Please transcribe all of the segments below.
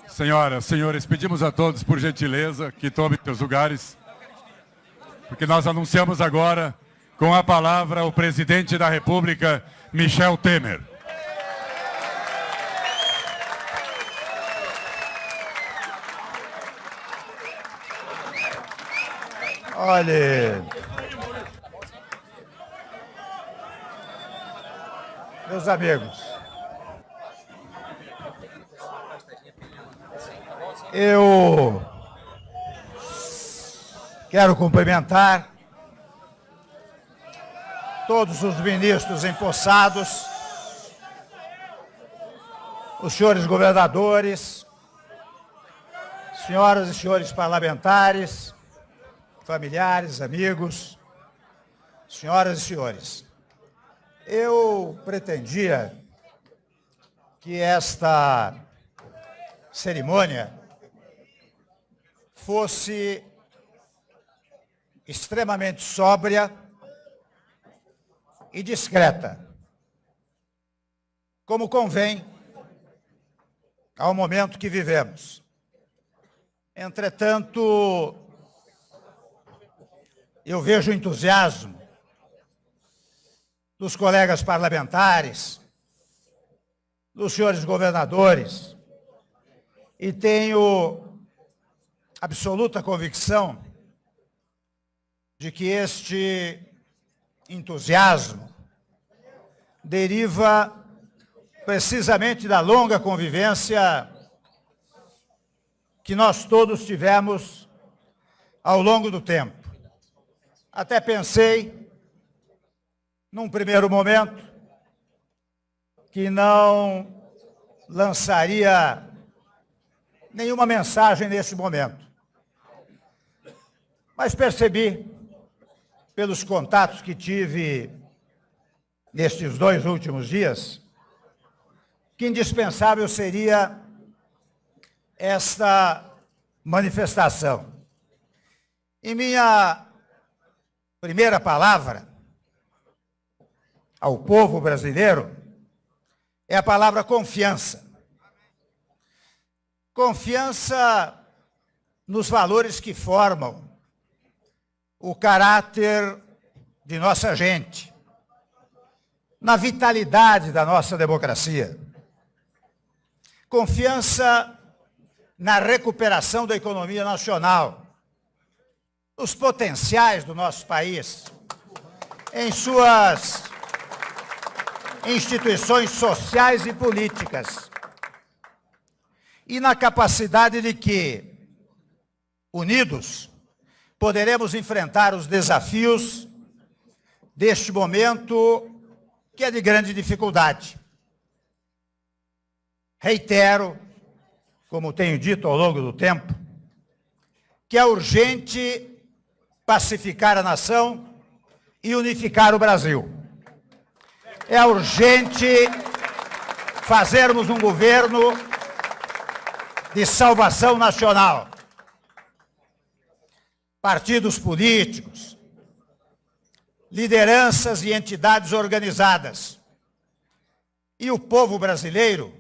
Senhoras, senhores, pedimos a todos, por gentileza, que tomem seus lugares, porque nós anunciamos agora, com a palavra, o presidente da República, Michel Temer. Olha, meus amigos, eu quero cumprimentar todos os ministros empossados, os senhores governadores, senhoras e senhores parlamentares, familiares, amigos, senhoras e senhores. Eu pretendia que esta cerimônia fosse extremamente sóbria e discreta, como convém ao momento que vivemos. Entretanto, eu vejo o entusiasmo dos colegas parlamentares, dos senhores governadores, e tenho absoluta convicção de que este entusiasmo deriva precisamente da longa convivência que nós todos tivemos ao longo do tempo. Até pensei, num primeiro momento, que não lançaria nenhuma mensagem nesse momento. Mas percebi, pelos contatos que tive nestes 2 últimos dias, que indispensável seria esta manifestação. E minha primeira palavra ao povo brasileiro é a palavra confiança. Confiança nos valores que formam o caráter de nossa gente, na vitalidade da nossa democracia. Confiança na recuperação da economia nacional, os potenciais do nosso país, em suas instituições sociais e políticas, e na capacidade de que, unidos, poderemos enfrentar os desafios deste momento que é de grande dificuldade. Reitero, como tenho dito ao longo do tempo, que é urgente pacificar a nação e unificar o Brasil. É urgente fazermos um governo de salvação nacional. Partidos políticos, lideranças e entidades organizadas e o povo brasileiro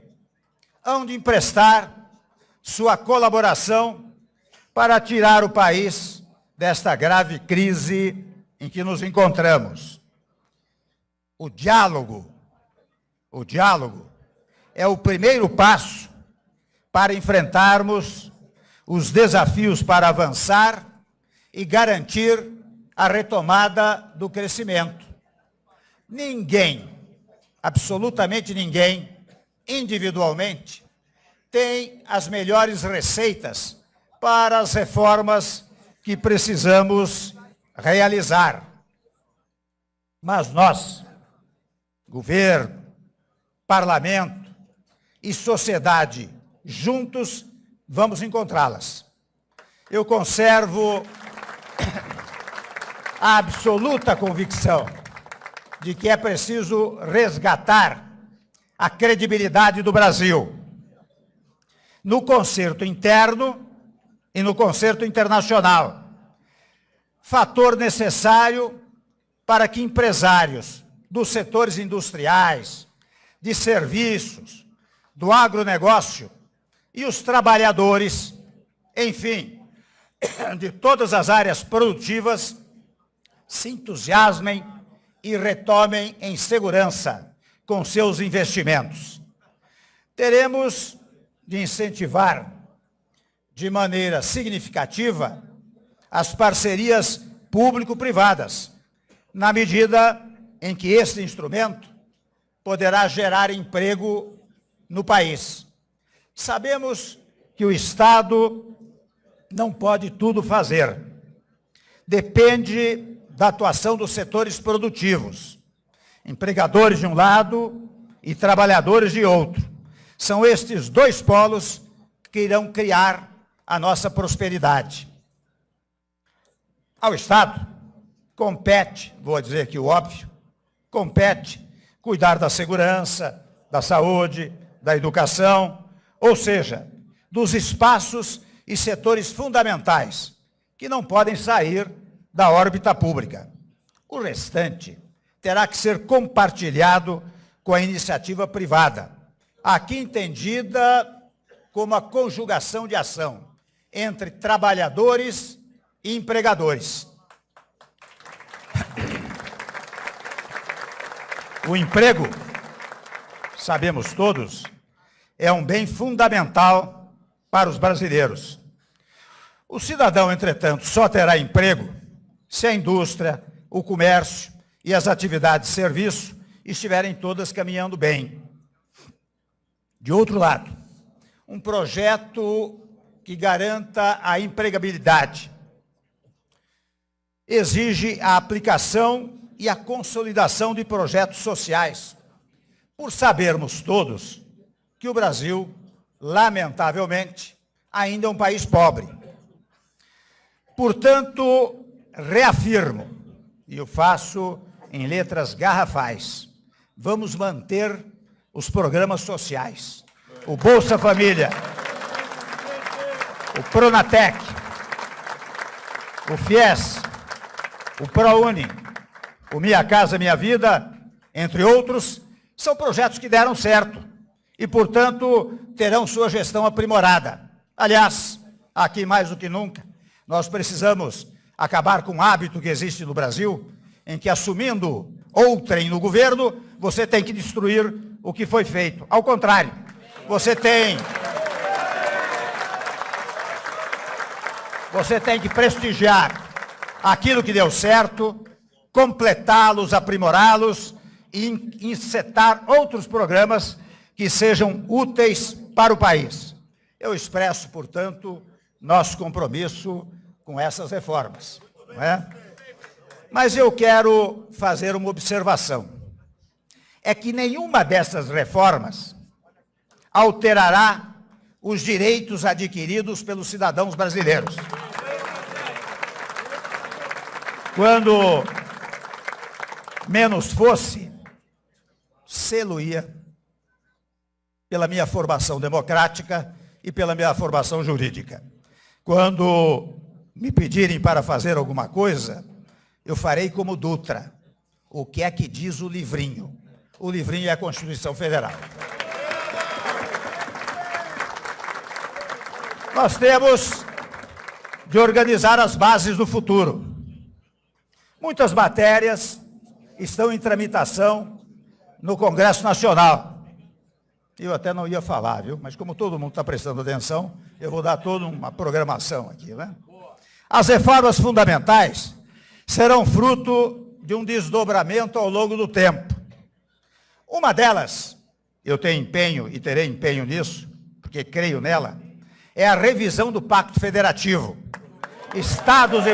hão de emprestar sua colaboração para tirar o país desta grave crise em que nos encontramos. O diálogo é o primeiro passo para enfrentarmos os desafios para avançar e garantir a retomada do crescimento. Ninguém, absolutamente ninguém, individualmente, tem as melhores receitas para as reformas que precisamos realizar. Mas nós, governo, parlamento e sociedade, juntos, vamos encontrá-las. Eu conservo a absoluta convicção de que é preciso resgatar a credibilidade do Brasil no concerto interno e no concerto internacional. Fator necessário para que empresários dos setores industriais, de serviços, do agronegócio e os trabalhadores, enfim, de todas as áreas produtivas, se entusiasmem e retomem em segurança com seus investimentos. Teremos de incentivar de maneira significativa as parcerias público-privadas, na medida em que este instrumento poderá gerar emprego no país. Sabemos que o Estado não pode tudo fazer. Depende da atuação dos setores produtivos, empregadores de um lado e trabalhadores de outro. São estes dois polos que irão criar a nossa prosperidade. Ao Estado compete, vou dizer aqui o óbvio, compete cuidar da segurança, da saúde, da educação, ou seja, dos espaços e setores fundamentais que não podem sair da órbita pública. O restante terá que ser compartilhado com a iniciativa privada, aqui entendida como a conjugação de ação entre trabalhadores e empregadores. O emprego, sabemos todos, é um bem fundamental para os brasileiros. O cidadão, entretanto, só terá emprego se a indústria, o comércio e as atividades de serviço estiverem todas caminhando bem. De outro lado, um projeto que garanta a empregabilidade exige a aplicação e a consolidação de projetos sociais, por sabermos todos que o Brasil, lamentavelmente, ainda é um país pobre. Portanto, reafirmo, e eu faço em letras garrafais, vamos manter os programas sociais, o Bolsa Família, o Pronatec, o FIES, o ProUni, o Minha Casa Minha Vida, entre outros, são projetos que deram certo e, portanto, terão sua gestão aprimorada. Aliás, aqui mais do que nunca, nós precisamos acabar com o hábito que existe no Brasil, em que, assumindo outrem no governo, você tem que destruir o que foi feito. Ao contrário, você tem que prestigiar aquilo que deu certo, completá-los, aprimorá-los e encetar outros programas que sejam úteis para o país. Eu expresso, portanto, nosso compromisso com essas reformas, não é? Mas eu quero fazer uma observação. É que nenhuma dessas reformas alterará os direitos adquiridos pelos cidadãos brasileiros. Quando menos fosse, sê-lo-ia pela minha formação democrática e pela minha formação jurídica. Quando me pedirem para fazer alguma coisa, eu farei como Dutra. O que é que diz o livrinho? O livrinho é a Constituição Federal. Nós temos de organizar as bases do futuro. Muitas matérias estão em tramitação no Congresso Nacional. Eu até não ia falar, viu? Mas como todo mundo está prestando atenção, eu vou dar toda uma programação aqui, né? As reformas fundamentais serão fruto de um desdobramento ao longo do tempo. Uma delas, eu tenho empenho e terei empenho nisso, porque creio nela, é a revisão do Pacto Federativo. Estados e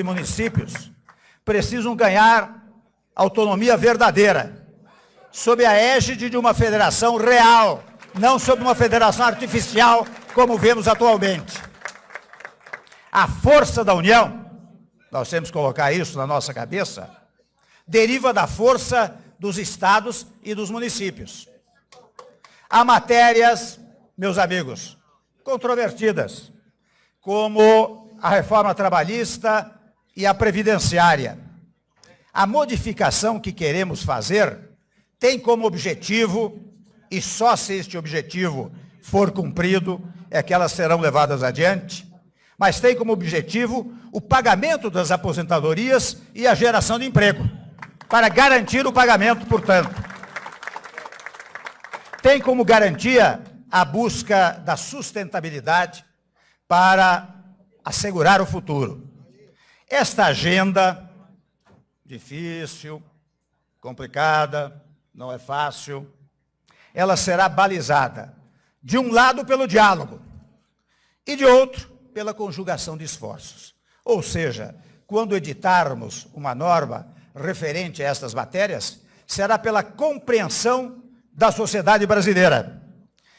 municípios precisam ganhar autonomia verdadeira, sob a égide de uma federação real, não sob uma federação artificial, como vemos atualmente. A força da União, nós temos que colocar isso na nossa cabeça, deriva da força dos estados e dos municípios. Há matérias, meus amigos, controvertidas, como a reforma trabalhista e a previdenciária. A modificação que queremos fazer tem como objetivo, e só se este objetivo for cumprido, é que elas serão levadas adiante, mas tem como objetivo o pagamento das aposentadorias e a geração de emprego, para garantir o pagamento, portanto. Tem como garantia a busca da sustentabilidade para assegurar o futuro. Esta agenda, difícil, complicada, não é fácil, ela será balizada, de um lado, pelo diálogo, e de outro, pela conjugação de esforços. Ou seja, quando editarmos uma norma referente a estas matérias, será pela compreensão da sociedade brasileira.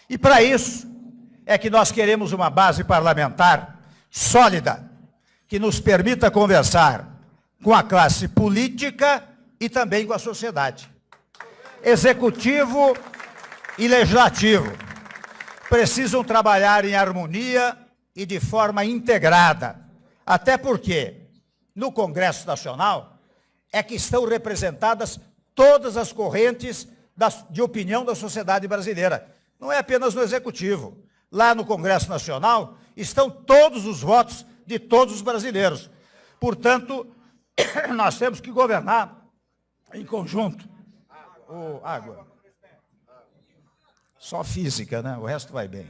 E para isso é que nós queremos uma base parlamentar sólida, que nos permita conversar com a classe política e também com a sociedade. Executivo e legislativo precisam trabalhar em harmonia e de forma integrada, até porque no Congresso Nacional é que estão representadas todas as correntes de opinião da sociedade brasileira. Não é apenas no Executivo. Lá no Congresso Nacional estão todos os votos de todos os brasileiros. Portanto, nós temos que governar em conjunto. Água. Só física, né? O resto vai bem.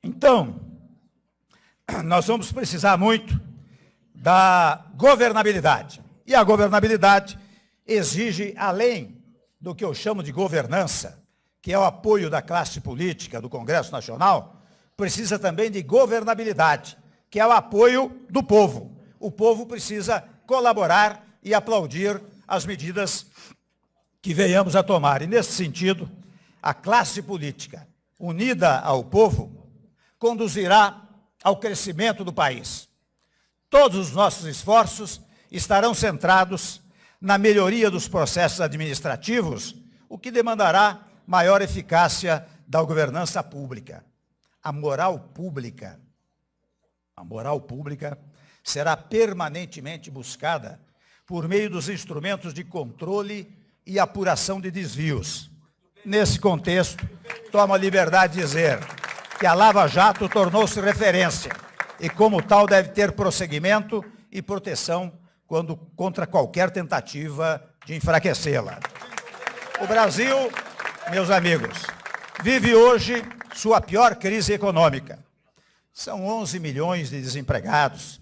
Então, nós vamos precisar muito da governabilidade. E a governabilidade exige, além do que eu chamo de governança, que é o apoio da classe política do Congresso Nacional, precisa também de governabilidade, que é o apoio do povo. O povo precisa colaborar e aplaudir as medidas que venhamos a tomar. E, nesse sentido, a classe política, unida ao povo, conduzirá ao crescimento do país. Todos os nossos esforços estarão centrados na melhoria dos processos administrativos, o que demandará maior eficácia da governança pública. A moral pública será permanentemente buscada por meio dos instrumentos de controle e apuração de desvios. Nesse contexto, tomo a liberdade de dizer que a Lava Jato tornou-se referência e, como tal, deve ter prosseguimento e proteção contra qualquer tentativa de enfraquecê-la. O Brasil, meus amigos, vive hoje sua pior crise econômica. São 11 milhões de desempregados,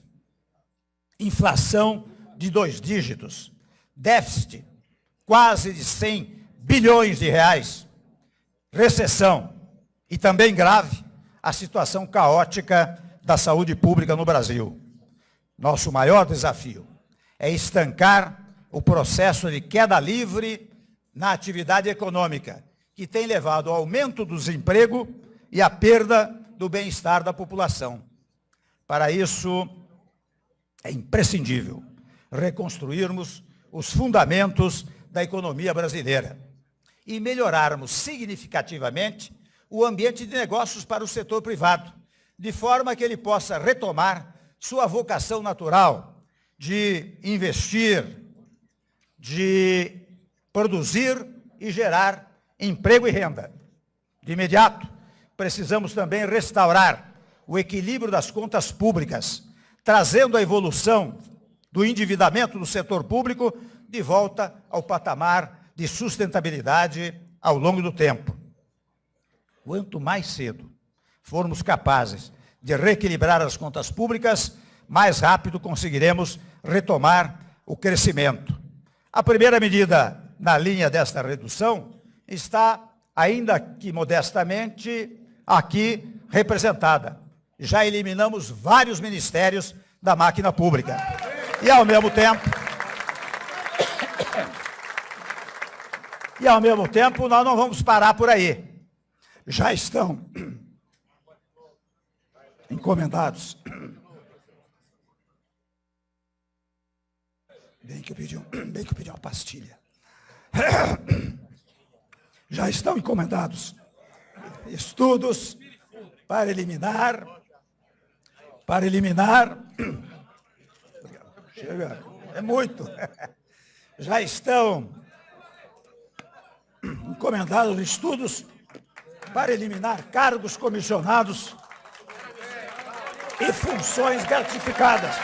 inflação de 2 dígitos, déficit quase de 100 bilhões de reais, recessão e também grave a situação caótica da saúde pública no Brasil. Nosso maior desafio é estancar o processo de queda livre na atividade econômica, que tem levado ao aumento do desemprego e à perda do bem-estar da população. Para isso, é imprescindível reconstruirmos os fundamentos da economia brasileira e melhorarmos significativamente o ambiente de negócios para o setor privado, de forma que ele possa retomar sua vocação natural de investir, de produzir e gerar emprego e renda. De imediato, precisamos também restaurar o equilíbrio das contas públicas, trazendo a evolução do endividamento do setor público de volta ao patamar de sustentabilidade ao longo do tempo. Quanto mais cedo formos capazes de reequilibrar as contas públicas, mais rápido conseguiremos retomar o crescimento. A primeira medida na linha desta redução está, ainda que modestamente, aqui representada. Já eliminamos vários ministérios da máquina pública. E, ao mesmo tempo, nós não vamos parar por aí. Já estão encomendados. Bem que eu pedi uma pastilha. Já estão encomendados estudos para eliminar. Chega. É muito. Já estão encomendados estudos para eliminar cargos comissionados e funções gratificadas.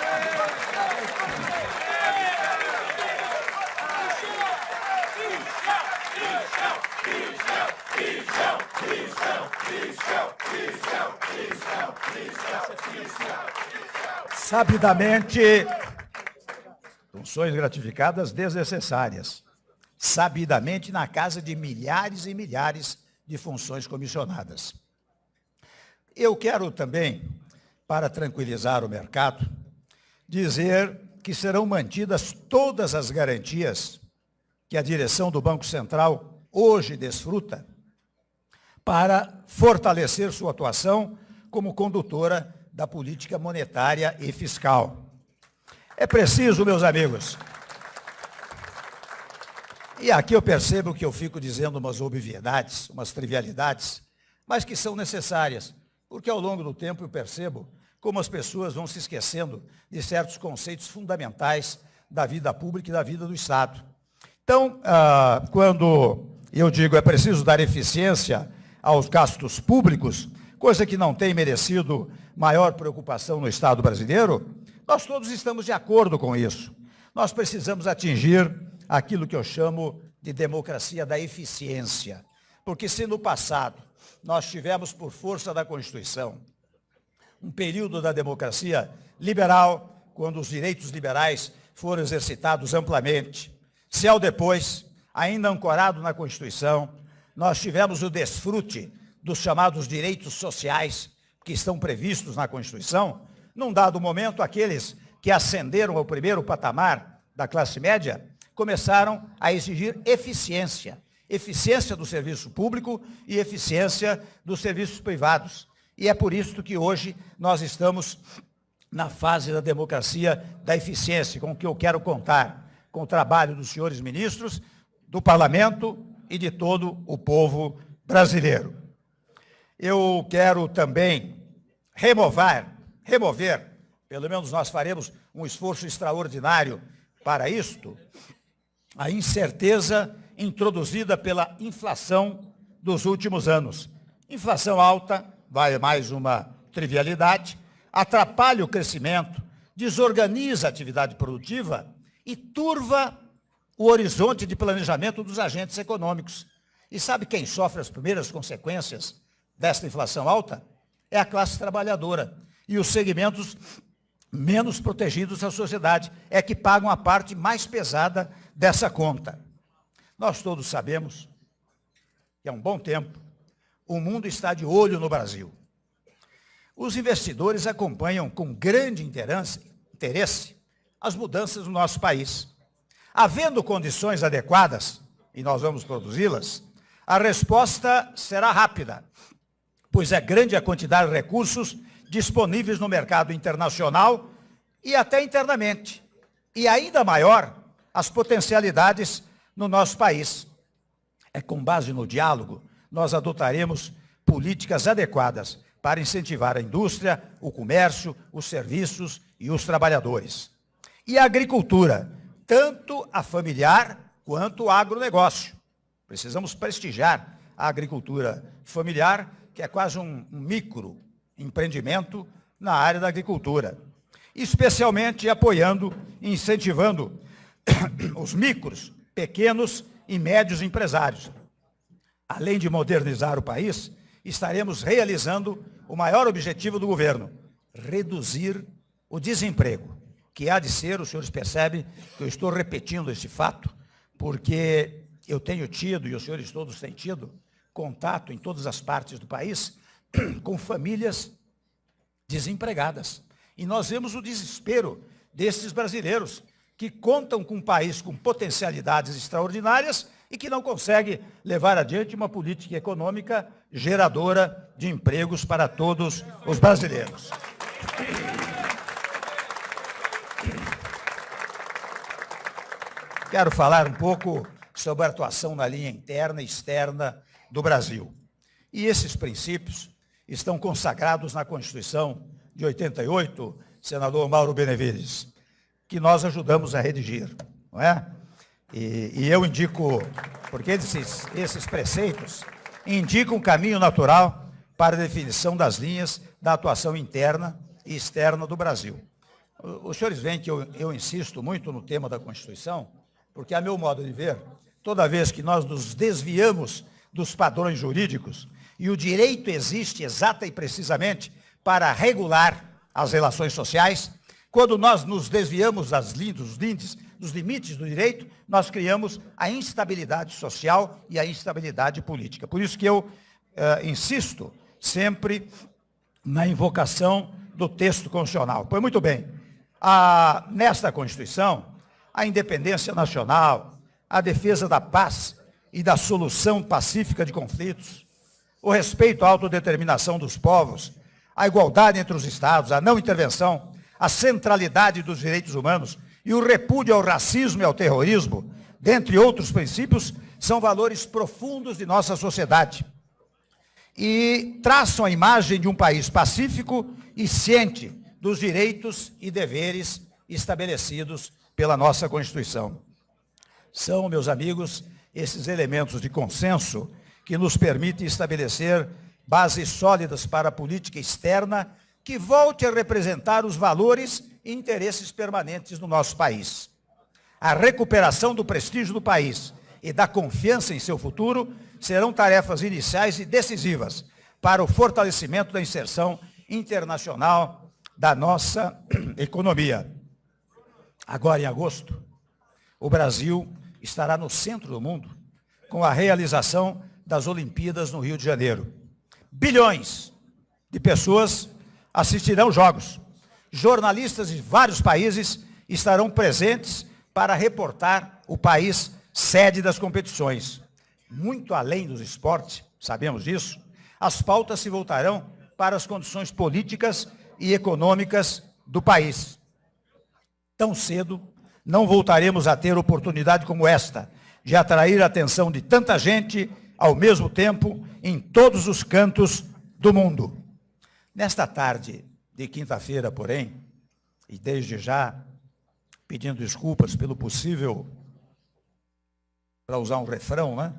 Sabidamente, funções gratificadas desnecessárias. Sabidamente na casa de milhares e milhares de funções comissionadas. Eu quero também, para tranquilizar o mercado, dizer que serão mantidas todas as garantias que a direção do Banco Central hoje desfruta para fortalecer sua atuação como condutora da política monetária e fiscal. É preciso, meus amigos, e aqui eu percebo que eu fico dizendo umas obviedades, umas trivialidades, mas que são necessárias, porque ao longo do tempo eu percebo como as pessoas vão se esquecendo de certos conceitos fundamentais da vida pública e da vida do Estado. Então, quando eu digo é preciso dar eficiência aos gastos públicos, coisa que não tem merecido maior preocupação no Estado brasileiro, nós todos estamos de acordo com isso. Nós precisamos atingir aquilo que eu chamo de democracia da eficiência. Porque se no passado nós tivemos, por força da Constituição, um período da democracia liberal, quando os direitos liberais foram exercitados amplamente, se ao depois, ainda ancorado na Constituição, nós tivemos o desfrute dos chamados direitos sociais que estão previstos na Constituição, num dado momento, aqueles que ascenderam ao primeiro patamar da classe média começaram a exigir eficiência. Eficiência do serviço público e eficiência dos serviços privados. E é por isso que hoje nós estamos na fase da democracia da eficiência, com o que eu quero contar, com o trabalho dos senhores ministros, do Parlamento e de todo o povo brasileiro. Eu quero também remover, pelo menos nós faremos um esforço extraordinário para isto, a incerteza introduzida pela inflação dos últimos anos. Inflação alta, vai mais uma trivialidade, atrapalha o crescimento, desorganiza a atividade produtiva e turva o horizonte de planejamento dos agentes econômicos. E sabe quem sofre as primeiras consequências desta inflação alta? É a classe trabalhadora e os segmentos menos protegidos da sociedade, é que pagam a parte mais pesada dessa conta. Nós todos sabemos que há um bom tempo o mundo está de olho no Brasil. Os investidores acompanham com grande interesse as mudanças no nosso país. Havendo condições adequadas, e nós vamos produzi-las, a resposta será rápida, pois é grande a quantidade de recursos disponíveis no mercado internacional e até internamente. E ainda maior as potencialidades no nosso país. É com base no diálogo, nós adotaremos políticas adequadas para incentivar a indústria, o comércio, os serviços e os trabalhadores. E a agricultura, tanto a familiar quanto o agronegócio. Precisamos prestigiar a agricultura familiar, que é quase um microempreendimento na área da agricultura, especialmente apoiando e incentivando os micros, pequenos e médios empresários. Além de modernizar o país, estaremos realizando o maior objetivo do governo, reduzir o desemprego, que há de ser, os senhores percebem que eu estou repetindo esse fato, porque eu tenho tido, e os senhores todos têm tido, contato em todas as partes do país com famílias desempregadas. E nós vemos o desespero desses brasileiros que contam com um país com potencialidades extraordinárias e que não consegue levar adiante uma política econômica geradora de empregos para todos os brasileiros. Quero falar um pouco sobre a atuação na linha interna e externa do Brasil. E esses princípios estão consagrados na Constituição de 88, senador Mauro Benevides. que nós ajudamos a redigir, não é? E eu indico, porque esses preceitos indicam um caminho natural para a definição das linhas da atuação interna e externa do Brasil. Os senhores veem que eu insisto muito no tema da Constituição, porque, a meu modo de ver, toda vez que nós nos desviamos dos padrões jurídicos, e o direito existe exata e precisamente para regular as relações sociais, quando nós nos desviamos dos limites do direito, nós criamos a instabilidade social e a instabilidade política. Por isso que eu insisto sempre na invocação do texto constitucional. Pois muito bem, nesta Constituição, a independência nacional, a defesa da paz e da solução pacífica de conflitos, o respeito à autodeterminação dos povos, a igualdade entre os Estados, a não intervenção, a centralidade dos direitos humanos e o repúdio ao racismo e ao terrorismo, dentre outros princípios, são valores profundos de nossa sociedade e traçam a imagem de um país pacífico e ciente dos direitos e deveres estabelecidos pela nossa Constituição. São, meus amigos, esses elementos de consenso que nos permitem estabelecer bases sólidas para a política externa que volte a representar os valores e interesses permanentes do nosso país. A recuperação do prestígio do país e da confiança em seu futuro serão tarefas iniciais e decisivas para o fortalecimento da inserção internacional da nossa economia. Agora, em agosto, o Brasil estará no centro do mundo com a realização das Olimpíadas no Rio de Janeiro. Bilhões de pessoas assistirão jogos. Jornalistas de vários países estarão presentes para reportar o país sede das competições. Muito além dos esportes, sabemos disso, as pautas se voltarão para as condições políticas e econômicas do país. Tão cedo, não voltaremos a ter oportunidade como esta, de atrair a atenção de tanta gente, ao mesmo tempo, em todos os cantos do mundo. Nesta tarde de quinta-feira, porém, e desde já, pedindo desculpas pelo possível, para usar um refrão, né?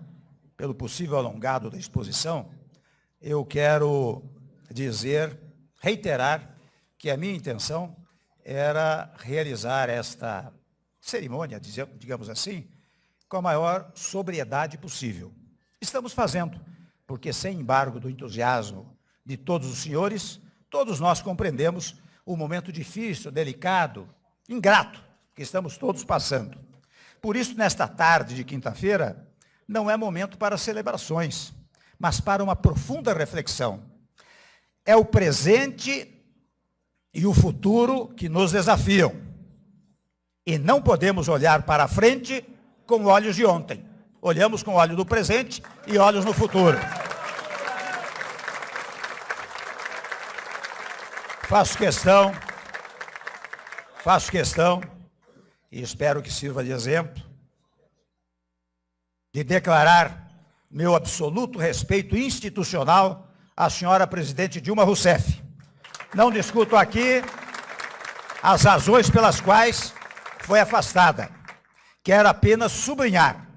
Pelo possível alongado da exposição, eu quero reiterar que a minha intenção era realizar esta cerimônia, digamos assim, com a maior sobriedade possível. Estamos fazendo, porque sem embargo do entusiasmo de todos os senhores, todos nós compreendemos o momento difícil, delicado, ingrato, que estamos todos passando. Por isso, nesta tarde de quinta-feira, não é momento para celebrações, mas para uma profunda reflexão. É o presente e o futuro que nos desafiam. E não podemos olhar para a frente com olhos de ontem. Olhamos com olhos do presente e olhos no futuro. Faço questão, e espero que sirva de exemplo, de declarar meu absoluto respeito institucional à senhora presidente Dilma Rousseff. Não discuto aqui as razões pelas quais foi afastada. Quero apenas sublinhar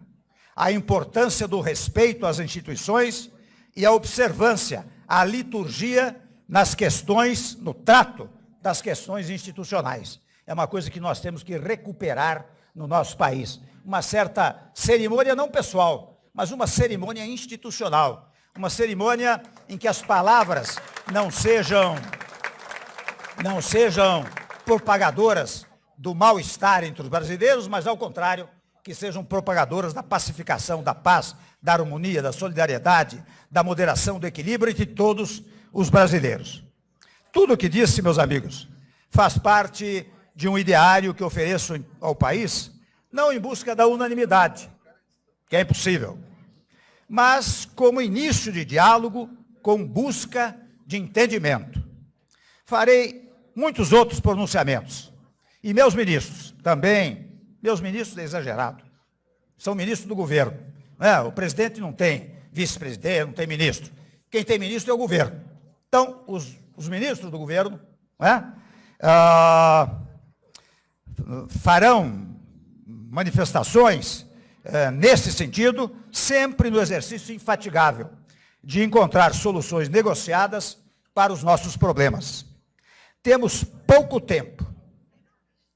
a importância do respeito às instituições e a observância, à liturgia nas questões, no trato das questões institucionais. É uma coisa que nós temos que recuperar no nosso país. Uma certa cerimônia não pessoal, mas uma cerimônia institucional. Uma cerimônia em que as palavras não sejam propagadoras do mal-estar entre os brasileiros, mas, ao contrário, que sejam propagadoras da pacificação, da paz, da harmonia, da solidariedade, da moderação, do equilíbrio entre todos os brasileiros. Tudo o que disse, meus amigos, faz parte de um ideário que ofereço ao país, não em busca da unanimidade, que é impossível, mas como início de diálogo com busca de entendimento. Farei muitos outros pronunciamentos. E meus ministros, também, meus ministros é exagerado, são ministros do governo. Né? O presidente não tem vice-presidente, não tem ministro. Quem tem ministro é o governo. Então, os ministros do governo, né? farão manifestações nesse sentido, sempre no exercício infatigável de encontrar soluções negociadas para os nossos problemas. Temos pouco tempo,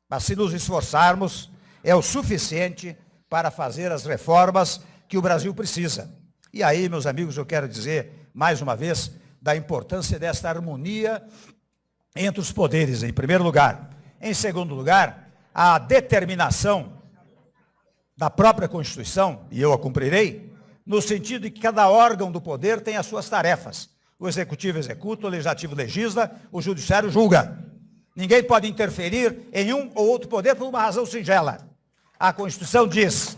mas se nos esforçarmos, é o suficiente para fazer as reformas que o Brasil precisa. E aí, meus amigos, eu quero dizer, mais uma vez, da importância desta harmonia entre os poderes, em primeiro lugar. Em segundo lugar, a determinação da própria Constituição, e eu a cumprirei, no sentido de que cada órgão do poder tem as suas tarefas. O Executivo executa, o Legislativo legisla, o Judiciário julga. Ninguém pode interferir em um ou outro poder por uma razão singela. A Constituição diz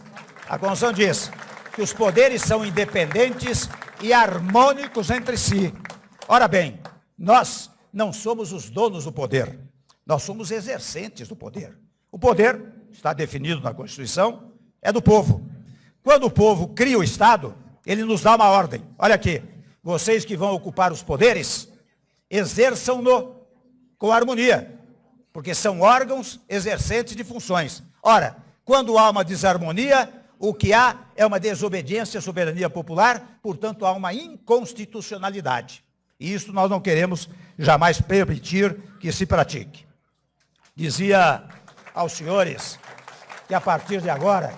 que os poderes são independentes e harmônicos entre si. Ora bem, nós não somos os donos do poder, nós somos exercentes do poder. O poder, está definido na Constituição, é do povo. Quando o povo cria o Estado, ele nos dá uma ordem. Olha aqui, vocês que vão ocupar os poderes, exerçam-no com harmonia, porque são órgãos exercentes de funções. Ora, quando há uma desarmonia, o que há é uma desobediência à soberania popular, portanto há uma inconstitucionalidade. E isso nós não queremos jamais permitir que se pratique. Dizia aos senhores que a partir de agora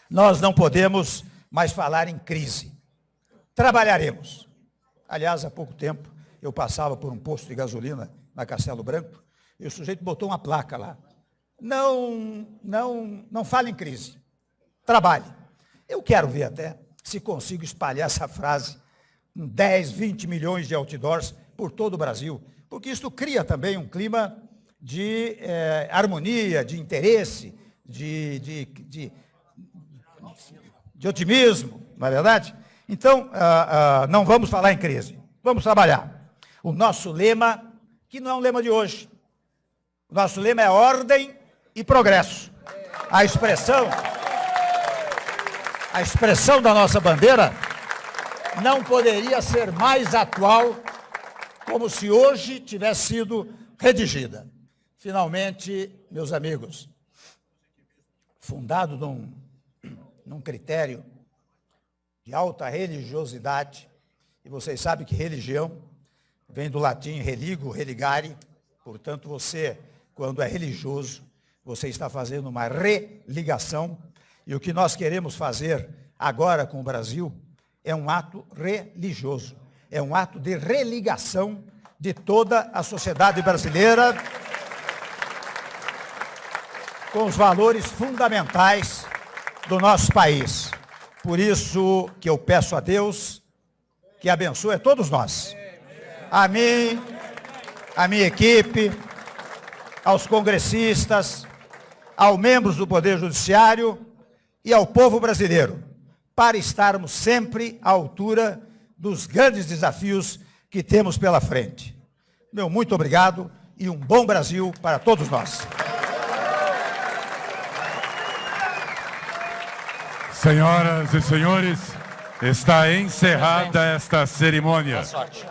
nós não podemos mais falar em crise. Trabalharemos. Aliás, há pouco tempo eu passava por um posto de gasolina na Castelo Branco e o sujeito botou uma placa lá. Não fale em crise. Trabalhe. Eu quero ver até se consigo espalhar essa frase em 10, 20 milhões de outdoors por todo o Brasil, porque isso cria também um clima de harmonia, de interesse, de otimismo, não é verdade? Então, não vamos falar em crise, vamos trabalhar. O nosso lema, que não é um lema de hoje, o nosso lema é ordem e progresso. A expressão da nossa bandeira não poderia ser mais atual, como se hoje tivesse sido redigida. Finalmente, meus amigos, fundado num critério de alta religiosidade, e vocês sabem que religião vem do latim religo, religare, portanto você, quando é religioso, você está fazendo uma religação, e o que nós queremos fazer agora com o Brasil é um ato religioso, é um ato de religação de toda a sociedade brasileira com os valores fundamentais do nosso país. Por isso que eu peço a Deus que abençoe a todos nós, a mim, a minha equipe, aos congressistas, aos membros do Poder Judiciário e ao povo brasileiro, para estarmos sempre à altura dos grandes desafios que temos pela frente. Meu muito obrigado e um bom Brasil para todos nós. Senhoras e senhores, está encerrada esta cerimônia. Boa sorte.